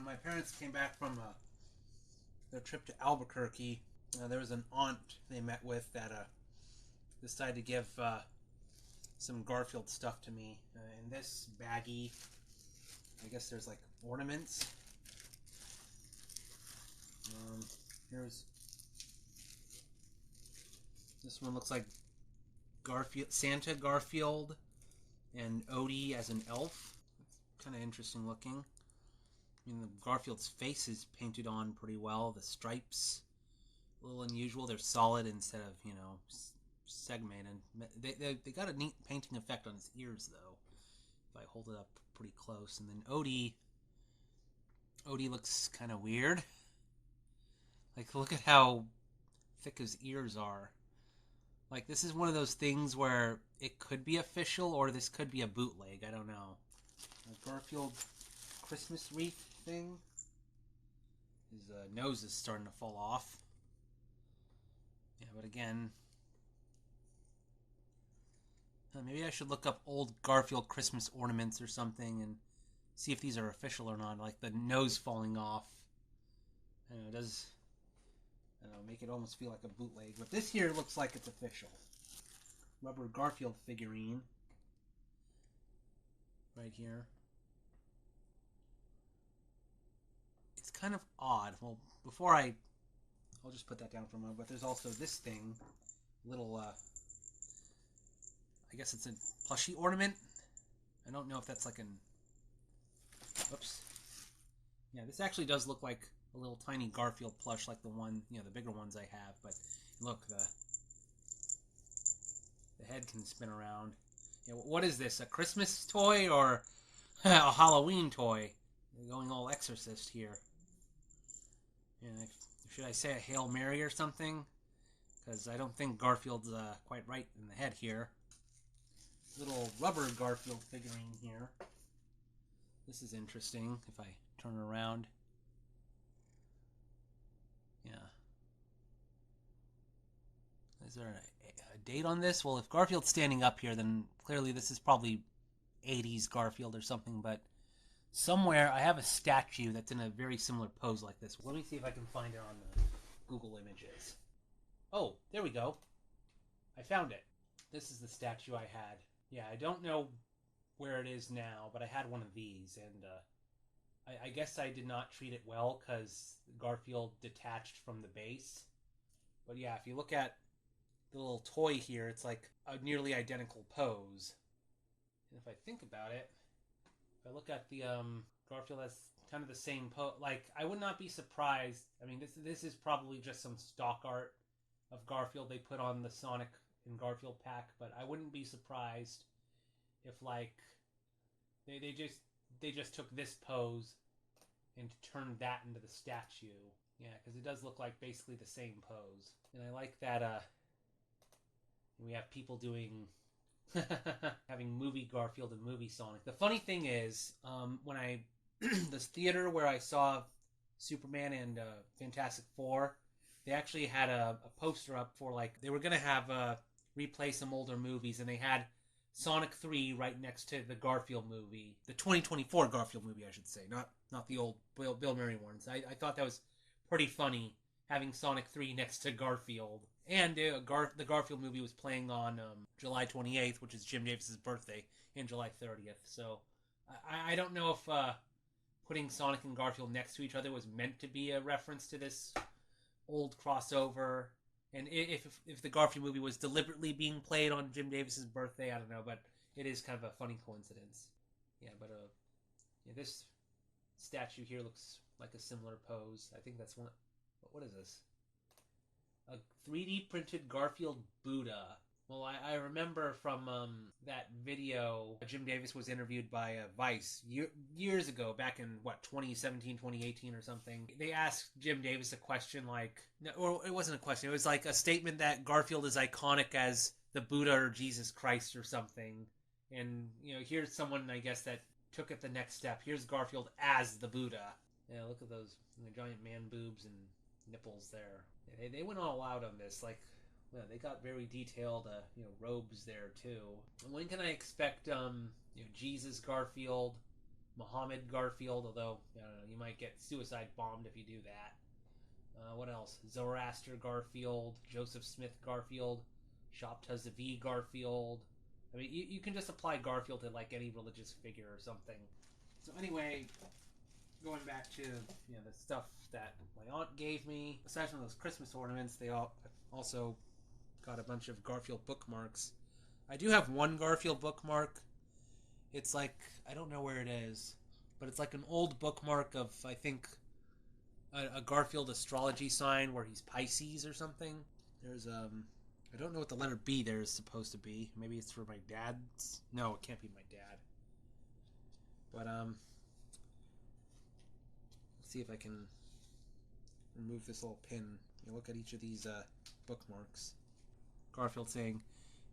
my parents came back from their trip to Albuquerque, there was an aunt they met with that decided to give some Garfield stuff to me. In this baggie, I guess there's like ornaments. Here's this one. Looks like Garfield, Santa Garfield, and Odie as an elf. Kind of interesting looking. I mean, the Garfield's face is painted on pretty well. The stripes, a little unusual. They're solid instead of, you know, segmented. They got a neat painting effect on his ears, though. If I hold it up pretty close. And then Odie looks kind of weird. Like, look at how thick his ears are. Like, this is one of those things where it could be official or this could be a bootleg. I don't know. A Garfield Christmas wreath thing. His nose is starting to fall off. Yeah, but again, maybe I should look up old Garfield Christmas ornaments or something and see if these are official or not. Like the nose falling off. I don't know, it does, I don't know, make it almost feel like a bootleg. But this here looks like it's official. Rubber Garfield figurine. Right here. It's kind of odd. Well, before I'll just put that down for a moment. But there's also this thing, little, I guess it's a plushie ornament. I don't know if that's like an, whoops. Yeah, this actually does look like a little tiny Garfield plush, like the one, you know, the bigger ones I have. But look, the head can spin around. Yeah, what is this? A Christmas toy or a Halloween toy? They're going all Exorcist here. Yeah, should I say a Hail Mary or something? Because I don't think Garfield's quite right in the head here. Little rubber Garfield figurine here. This is interesting if I turn around. Yeah. Is there a date on this? Well, if Garfield's standing up here, then clearly this is probably 80s Garfield or something, but somewhere I have a statue that's in a very similar pose like this. Let me see if I can find it on Google Images. Oh, there we go. I found it. This is the statue I had. Yeah, I don't know where it is now, but I had one of these, and I guess I did not treat it well because Garfield detached from the base. But yeah, if you look at the little toy here, it's like a nearly identical pose. And if I think about it, if I look at the Garfield has kind of the same pose. Like, I would not be surprised. I mean, this is probably just some stock art of Garfield they put on the Sonic and Garfield pack, but I wouldn't be surprised if, like, they just took this pose and turned that into the statue. Yeah, because it does look like basically the same pose. And I like that we have people doing having movie Garfield and movie Sonic. The funny thing is, when I this theater where I saw Superman and Fantastic Four, they actually had a poster up for, like, they were gonna have replay some older movies, and they had Sonic 3 right next to the Garfield movie, the 2024 Garfield movie, I should say, not the old Bill Murray ones. I thought that was pretty funny, having Sonic 3 next to Garfield. And the Garfield movie was playing on July 28th, which is Jim Davis's birthday, and July 30th. So I don't know if putting Sonic and Garfield next to each other was meant to be a reference to this old crossover. And if the Garfield movie was deliberately being played on Jim Davis's birthday, I don't know, but it is kind of a funny coincidence. Yeah, but yeah, this statue here looks like a similar pose. I think that's one. What is this? A 3D printed Garfield Buddha. Well, I remember from that video, Jim Davis was interviewed by Vice years ago, back in, 2017, 2018 or something. They asked Jim Davis a question like, or it wasn't a question, it was like a statement that Garfield is iconic as the Buddha or Jesus Christ or something. And, you know, here's someone, I guess, that took it the next step. Here's Garfield as the Buddha. Yeah, look at those giant man boobs and nipples there. They went all out on this, like, yeah, they got very detailed, robes there too. When can I expect, Jesus Garfield, Muhammad Garfield, although, I don't know, you might get suicide bombed if you do that. What else? Zoroaster Garfield, Joseph Smith Garfield, Shabta Zavi Garfield. I mean, you can just apply Garfield to like any religious figure or something. So anyway, going back to the stuff that my aunt gave me, aside from those Christmas ornaments, they also got a bunch of Garfield bookmarks. I do have one Garfield bookmark. It's like, I don't know where it is, but it's like an old bookmark of, I think, a Garfield astrology sign where he's Pisces or something. There's I don't know what the letter B there is supposed to be. Maybe it's for my dad's. No, it can't be my dad. But let's see if I can remove this little pin. Look at each of these bookmarks. Garfield saying,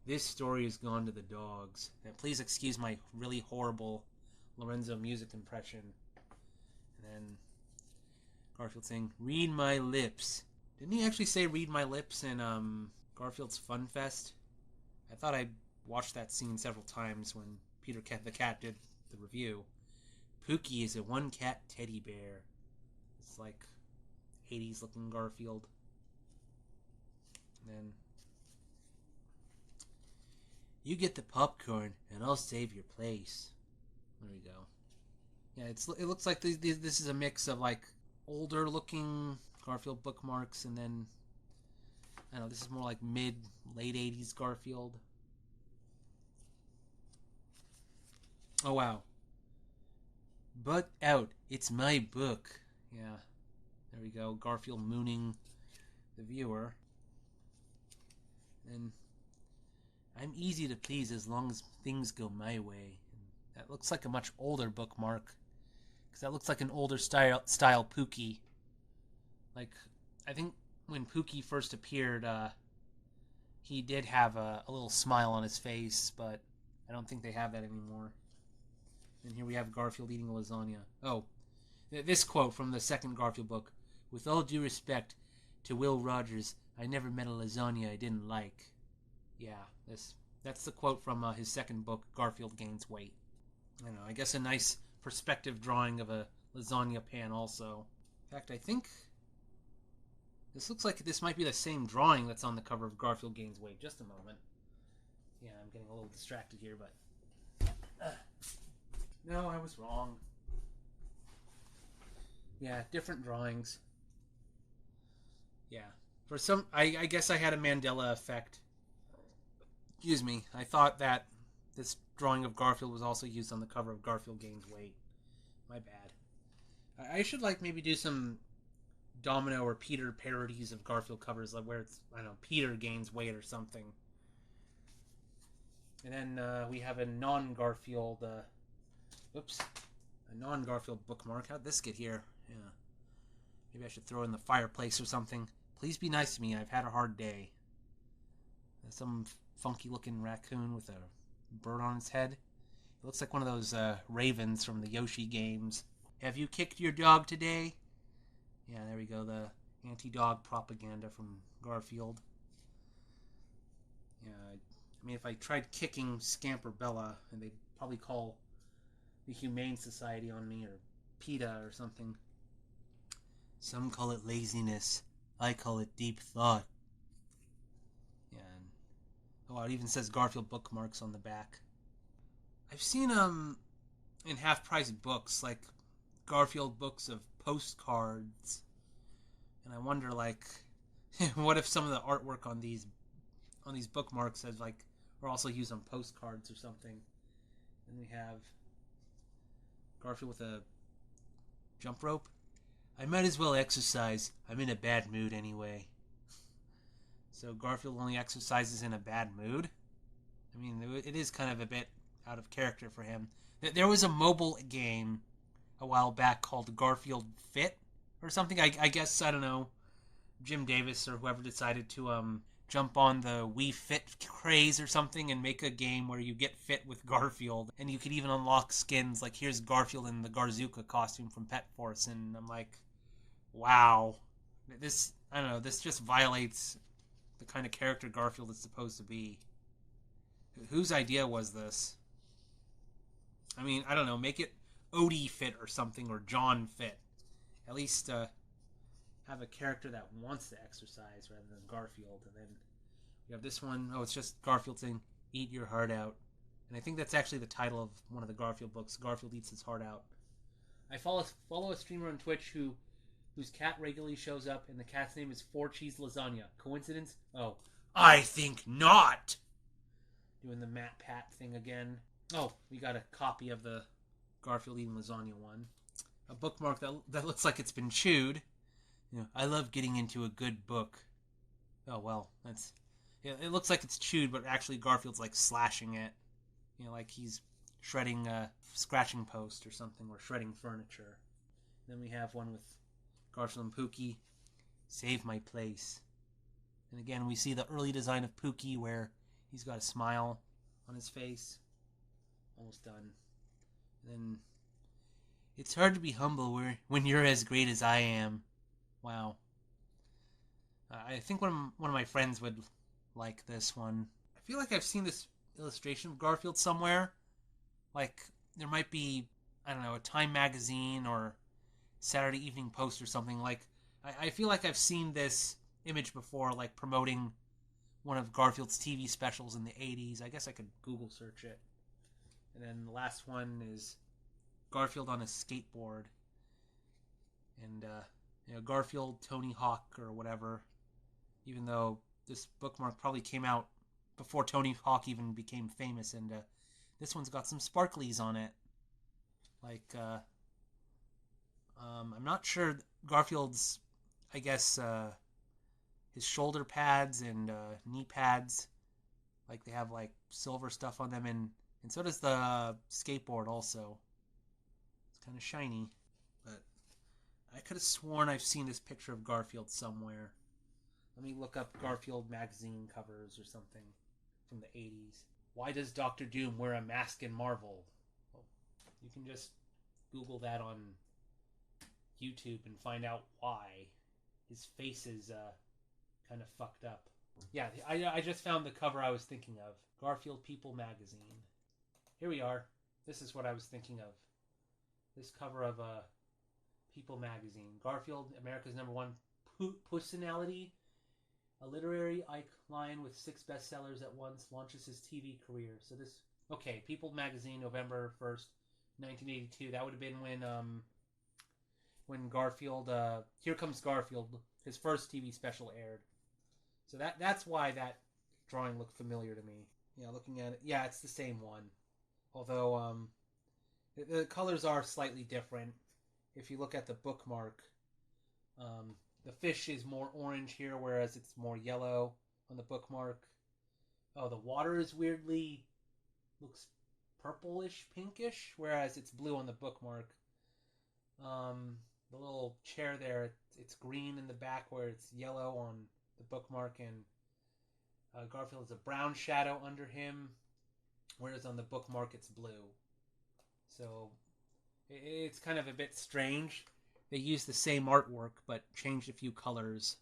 "This story has gone to the dogs." And please excuse my really horrible Lorenzo music impression. And then Garfield saying, "Read my lips." Didn't he actually say "read my lips" in Garfield's Fun Fest? I thought I watched that scene several times when Peter the Cat did the review. Pookie is a one-cat teddy bear. It's like 80s looking Garfield. And then, "You get the popcorn and I'll save your place." There we go. Yeah, it looks like this is a mix of like older looking Garfield bookmarks, and then I don't know, this is more like late 80s Garfield. Oh wow. "Butt out, it's my book." Yeah, there we go. Garfield mooning the viewer. And "I'm easy to please as long as things go my way." And that looks like a much older bookmark, because that looks like an older style Pookie. Like, I think when Pookie first appeared, he did have a little smile on his face, but I don't think they have that anymore. And here we have Garfield eating a lasagna. Oh, this quote from the second Garfield book: "With all due respect to Will Rogers, I never met a lasagna I didn't like." Yeah, that's the quote from his second book, Garfield Gains Weight. I don't know, I guess a nice perspective drawing of a lasagna pan also. In fact, I think this looks like this might be the same drawing that's on the cover of Garfield Gains Weight. Just a moment. Yeah, I'm getting a little distracted here, but no, I was wrong. Yeah, different drawings. Yeah. For some, I guess I had a Mandela effect. Excuse me. I thought that this drawing of Garfield was also used on the cover of Garfield Gains Weight. My bad. I should maybe do some Domino or Peter parodies of Garfield covers, like where it's, I don't know, Peter gains weight or something. And then we have a non-Garfield, a non-Garfield bookmark. How'd this get here? Yeah. Maybe I should throw it in the fireplace or something. "Please be nice to me. I've had a hard day." Some funky-looking raccoon with a bird on its head. It looks like one of those ravens from the Yoshi games. "Have you kicked your dog today?" Yeah, there we go. The anti-dog propaganda from Garfield. Yeah, I mean, if I tried kicking Scamper Bella, and they'd probably call the Humane Society on me, or PETA or something. "Some call it laziness. I call it deep thought." Yeah, and it even says Garfield bookmarks on the back. I've seen in half-price books, like Garfield books of postcards, and I wonder, what if some of the artwork on these bookmarks has are also used on postcards or something. And we have Garfield with a jump rope. "I might as well exercise. I'm in a bad mood anyway." So Garfield only exercises in a bad mood? I mean, it is kind of a bit out of character for him. There was a mobile game a while back called Garfield Fit or something. I guess, I don't know, Jim Davis or whoever decided to jump on the Wii Fit craze or something and make a game where you get fit with Garfield, and you could even unlock skins. Like, here's Garfield in the Garzuka costume from Pet Force, and I'm like, wow, this, I don't know, this just violates the kind of character Garfield is supposed to be. Whose idea was this? I mean, I don't know, make it Odie fit or something, or John fit. At least have a character that wants to exercise rather than Garfield. And then we have this one. Oh, it's just Garfield saying, "Eat your heart out." And I think that's actually the title of one of the Garfield books. Garfield eats his heart out. I follow a streamer on Twitch whose cat regularly shows up, and the cat's name is 4Cheese Lasagna. Coincidence? Oh, I think not! Doing the Matt Pat thing again. Oh, we got a copy of the Garfield eating lasagna one. A bookmark that looks like it's been chewed. You know, I love getting into a good book. Oh, well, that's... Yeah, it looks like it's chewed, but actually Garfield's like slashing it. You know, like he's shredding a scratching post or something, or shredding furniture. Then we have one with Garfield and Pookie. Save my place. And again, we see the early design of Pookie where he's got a smile on his face. Almost done. And then, it's hard to be humble when you're as great as I am. Wow. I think one of my friends would like this one. I feel like I've seen this illustration of Garfield somewhere. Like, there might be, I don't know, a Time magazine or Saturday Evening Post or something. Like, I feel like I've seen this image before, like promoting one of Garfield's TV specials in the 80s. I guess I could Google search it. And then the last one is Garfield on a skateboard. And, you know, Garfield, Tony Hawk, or whatever. Even though this bookmark probably came out before Tony Hawk even became famous. And this one's got some sparklies on it. Like, I'm not sure Garfield's, I guess, his shoulder pads and knee pads, like they have like silver stuff on them, and so does the skateboard also. It's kind of shiny, but I could have sworn I've seen this picture of Garfield somewhere. Let me look up Garfield magazine covers or something from the 80s. Why does Dr. Doom wear a mask in Marvel? Well, you can just Google that on YouTube and find out why. His face is kind of fucked up. Yeah, I just found the cover I was thinking of. Garfield People magazine. Here we are. This is what I was thinking of. This cover of People magazine. Garfield, America's #1 personality, a literary icon with 6 bestsellers at once, launches his TV career. So this, okay, People magazine, November 1st, 1982. That would have been when Garfield, Here Comes Garfield, his first TV special aired. So that's why that drawing looked familiar to me. Yeah, looking at it, yeah, it's the same one. Although the colors are slightly different. If you look at the bookmark, the fish is more orange here, whereas it's more yellow on the bookmark. Oh, the water is weirdly looks purplish, pinkish, whereas it's blue on the bookmark. The little chair there, it's green in the back where it's yellow on the bookmark, and Garfield has a brown shadow under him, whereas on the bookmark it's blue. So it's kind of a bit strange. They used the same artwork but changed a few colors.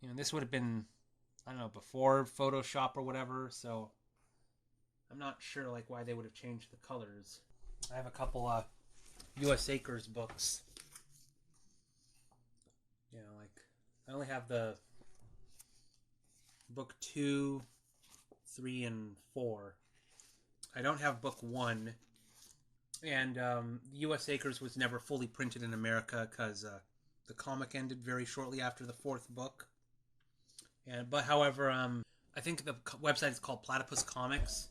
You know, this would have been, I don't know, before Photoshop or whatever, so I'm not sure like why they would have changed the colors. I have a couple U.S. Acres books. You know, like, I only have the book 2, 3, and 4. I don't have book 1. And U.S. Acres was never fully printed in America because the comic ended very shortly after the 4th book. But however, I think the website is called Platypus Comics.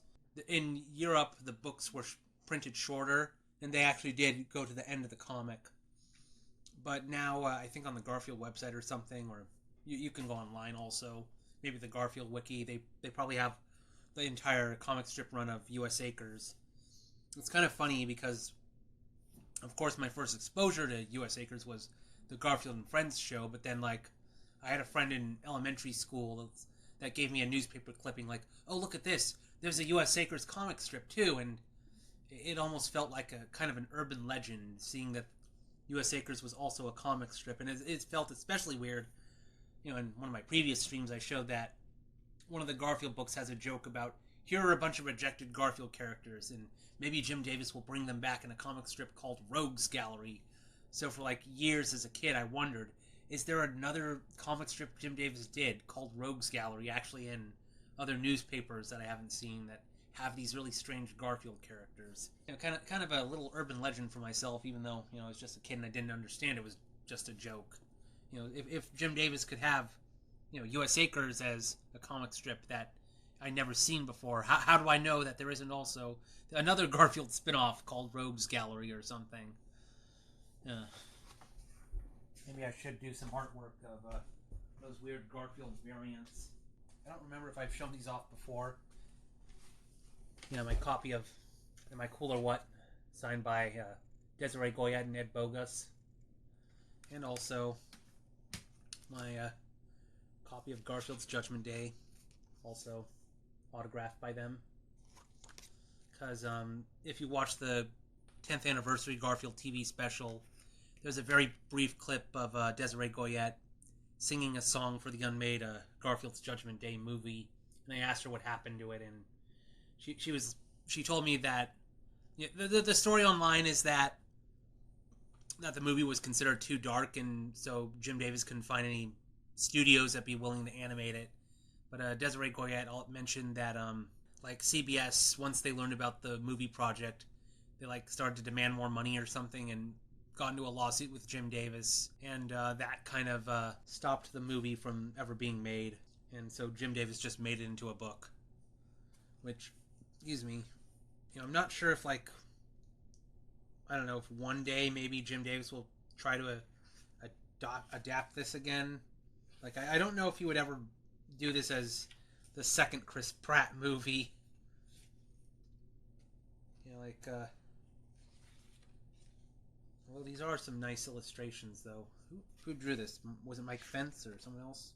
In Europe, the books were printed shorter, and they actually did go to the end of the comic. But now, I think on the Garfield website or something, or you can go online also. Maybe the Garfield Wiki, they probably have the entire comic strip run of U.S. Acres. It's kind of funny because, of course, my first exposure to U.S. Acres was the Garfield and Friends show, but then, like, I had a friend in elementary school that gave me a newspaper clipping, like, oh, look at this, there's a U.S. Acres comic strip, too, and it almost felt like a kind of an urban legend, seeing that U.S. Acres was also a comic strip, and it felt especially weird. You know, in one of my previous streams, I showed that one of the Garfield books has a joke about here are a bunch of rejected Garfield characters, and maybe Jim Davis will bring them back in a comic strip called Rogues Gallery. So for like years as a kid, I wondered, is there another comic strip Jim Davis did called Rogues Gallery, actually in other newspapers that I haven't seen, that have these really strange Garfield characters? You know, kind of a little urban legend for myself, even though, you know, I was just a kid and I didn't understand it was just a joke. You know, if Jim Davis could have, you know, U.S. Acres as a comic strip that I never seen before, how do I know that there isn't also another Garfield spinoff called Rogues Gallery or something? Maybe I should do some artwork of those weird Garfield variants. I don't remember if I've shown these off before. You know, my copy of Am I Cool or What, signed by Desiree Goyette and Ed Bogus. And also my copy of Garfield's Judgment Day, also autographed by them. Because if you watch the 10th anniversary Garfield TV special, there's a very brief clip of Desiree Goyette singing a song for the unmade Garfield's Judgment Day movie, and I asked her what happened to it, and she told me that, you know, the story online is that the movie was considered too dark, and so Jim Davis couldn't find any studios that'd be willing to animate it. But Desiree Goyette mentioned that like CBS, once they learned about the movie project, they like started to demand more money or something, and got into a lawsuit with Jim Davis, and that kind of stopped the movie from ever being made. And so Jim Davis just made it into a book, which, excuse me, you know, I'm not sure if, like, I don't know, if one day maybe Jim Davis will try to adapt this again. Like, I don't know if he would ever do this as the second Chris Pratt movie. You know, like, well, these are some nice illustrations, though. Who drew this? Was it Mike Fence or someone else?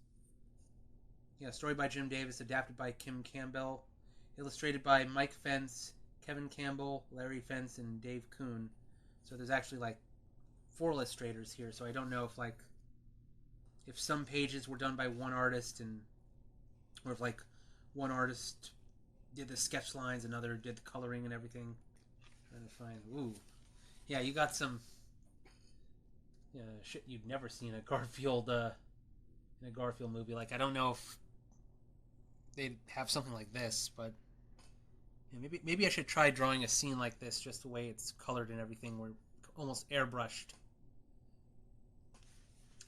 Yeah, story by Jim Davis, adapted by Kim Campbell, illustrated by Mike Fence, Kevin Campbell, Larry Fence, and Dave Kuhn. So there's actually like 4 illustrators here. So I don't know if some pages were done by one artist, or if like one artist did the sketch lines, another did the coloring and everything. Trying to find. Ooh, yeah, you got some. Shit you'd never seen in a Garfield movie. Like, I don't know if they'd have something like this, but yeah, maybe I should try drawing a scene like this, just the way it's colored and everything, where almost airbrushed.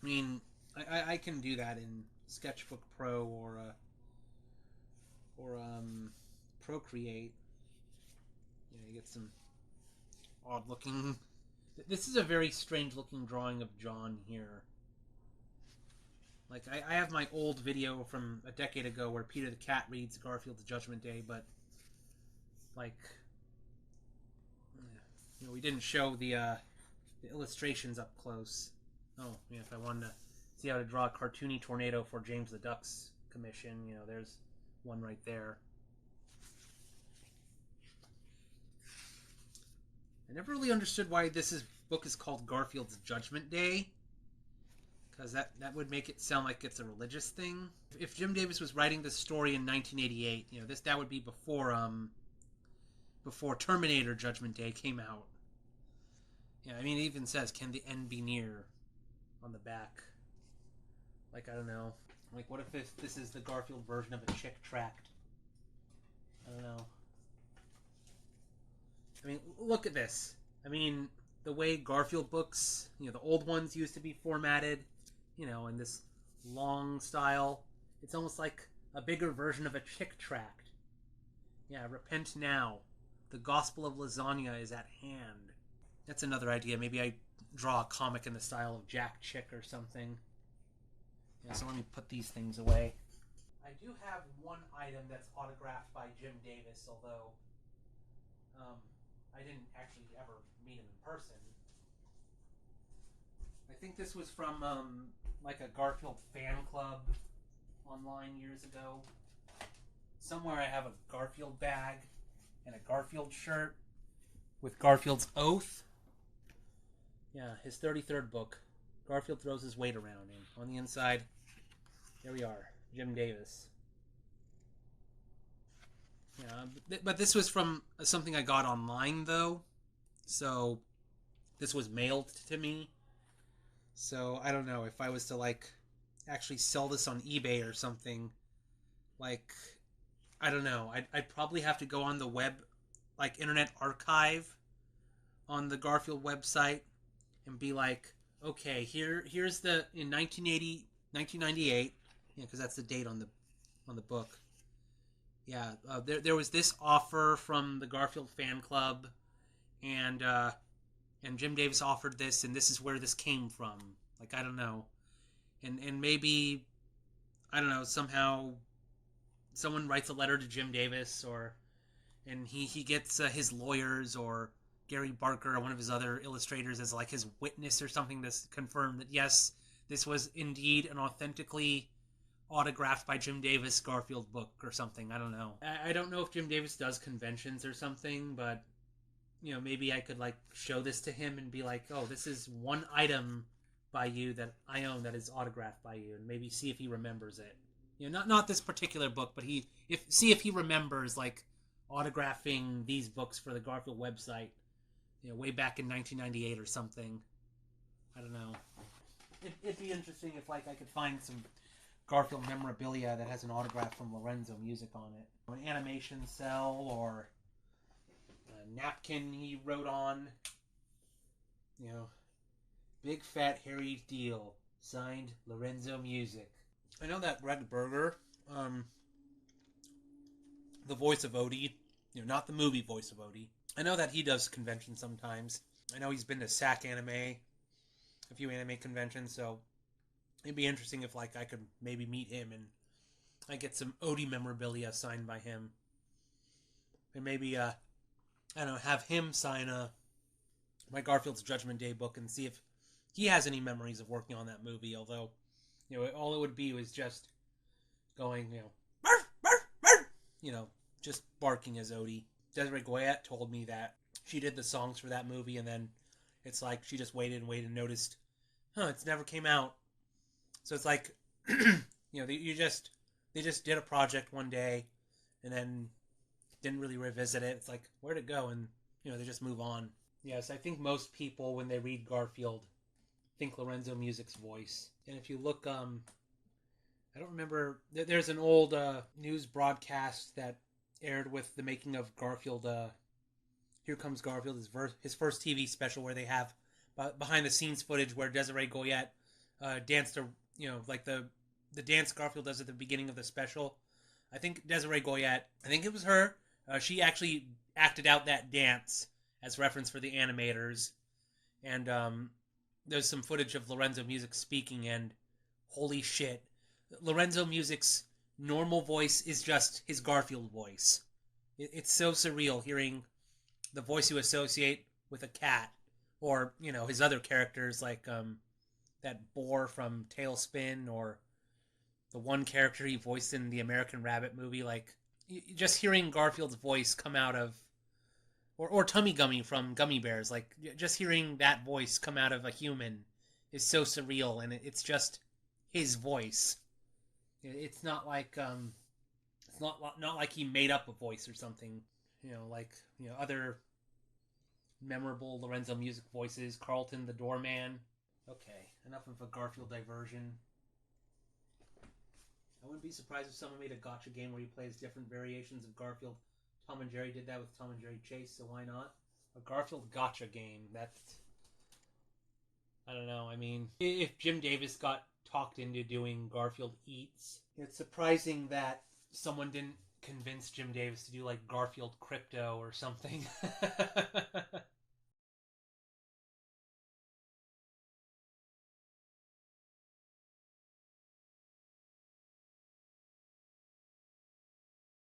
I mean, I can do that in Sketchbook Pro or Procreate. Yeah, you get some odd looking. This is a very strange looking drawing of John here. Like, I have my old video from a decade ago where Peter the Cat reads Garfield's Judgment Day, but, like, you know, we didn't show the illustrations up close. Oh, yeah, if I wanted to see how to draw a cartoony tornado for James the Duck's commission, you know, there's one right there. I never really understood why this book is called Garfield's Judgment Day, because that would make it sound like it's a religious thing. If Jim Davis was writing this story in 1988, you know, that would be before Terminator Judgment Day came out. Yeah, I mean, it even says, "Can the end be near?" on the back. Like, I don't know. Like, what if this is the Garfield version of a chick tract? I don't know. I mean, look at this. I mean, the way Garfield books, you know, the old ones used to be formatted, you know, in this long style. It's almost like a bigger version of a chick tract. Yeah, repent now. The gospel of lasagna is at hand. That's another idea. Maybe I draw a comic in the style of Jack Chick or something. Yeah, so let me put these things away. I do have one item that's autographed by Jim Davis, although I didn't actually ever meet him in person. I think this was from like a Garfield fan club online years ago. Somewhere I have a Garfield bag and a Garfield shirt with Garfield's oath. Yeah, his 33rd book. Garfield throws his weight around, and on the inside, here we are, Jim Davis. Yeah, but this was from something I got online though, so this was mailed to me. So I don't know if I was to like actually sell this on eBay or something. Like I don't know. I'd probably have to go on the web, like Internet Archive, on the Garfield website, and be like, okay, here's the in 1980, 1998, because that's the date on the book. Yeah, there was this offer from the Garfield fan club, and Jim Davis offered this, and this is where this came from. Like I don't know, and maybe I don't know somehow someone writes a letter to Jim Davis, or and he gets his lawyers or Gary Barker or one of his other illustrators as like his witness or something to confirm that yes, this was indeed an authentically autographed by Jim Davis Garfield book or something. I don't know. I don't know if Jim Davis does conventions or something, but maybe I could like show this to him and be like, oh, this is one item by you that I own that is autographed by you, and maybe see if he remembers it. Not this particular book, but see if he remembers like autographing these books for the Garfield website, way back in 1998 or something. I don't know. It'd be interesting if like I could find some Garfield memorabilia that has an autograph from Lorenzo Music on it, an animation cell or a napkin he wrote on. Big fat hairy deal, signed Lorenzo Music. I know that Greg Berger, the voice of Odie, not the movie voice of Odie. I know that he does conventions sometimes. I know he's been to SAC Anime, a few anime conventions, so it'd be interesting if like I could maybe meet him and I get some Odie memorabilia signed by him. And maybe, I don't know, have him sign my Garfield's Judgment Day book and see if he has any memories of working on that movie, although all it would be was just going, barf, barf, barf, just barking as Odie. Desiree Goyette told me that she did the songs for that movie, and then it's like she just waited and noticed, it's never came out. So it's like, they just did a project one day, and then didn't really revisit it. It's like, where'd it go? And they just move on. Yes, I think most people when they read Garfield think Lorenzo Music's voice. And if you look, I don't remember. There's an old news broadcast that aired with the making of Garfield. Here Comes Garfield, his first TV special, where they have behind the scenes footage where Desiree Goyette danced like the dance Garfield does at the beginning of the special. I think Desiree Goyette, I think it was her. She actually acted out that dance as reference for the animators. And there's some footage of Lorenzo Music speaking, and holy shit, Lorenzo Music's normal voice is just his Garfield voice. It's so surreal hearing the voice you associate with a cat, or his other characters like that boar from Tailspin, or the one character he voiced in the American Rabbit movie. Like just hearing Garfield's voice come out of, or Tummy Gummy from Gummy Bears, like just hearing that voice come out of a human is so surreal, and it's just his voice. It's not like it's not like he made up a voice or something. Like other memorable Lorenzo Music voices, Carlton the Doorman. Okay, enough of a Garfield diversion. I wouldn't be surprised if someone made a gotcha game where he plays different variations of Garfield. Tom and Jerry did that with Tom and Jerry Chase, so why not? A Garfield gotcha game. That's, I don't know. I mean, if Jim Davis got talked into doing Garfield Eats, it's surprising that someone didn't convince Jim Davis to do like Garfield Crypto or something.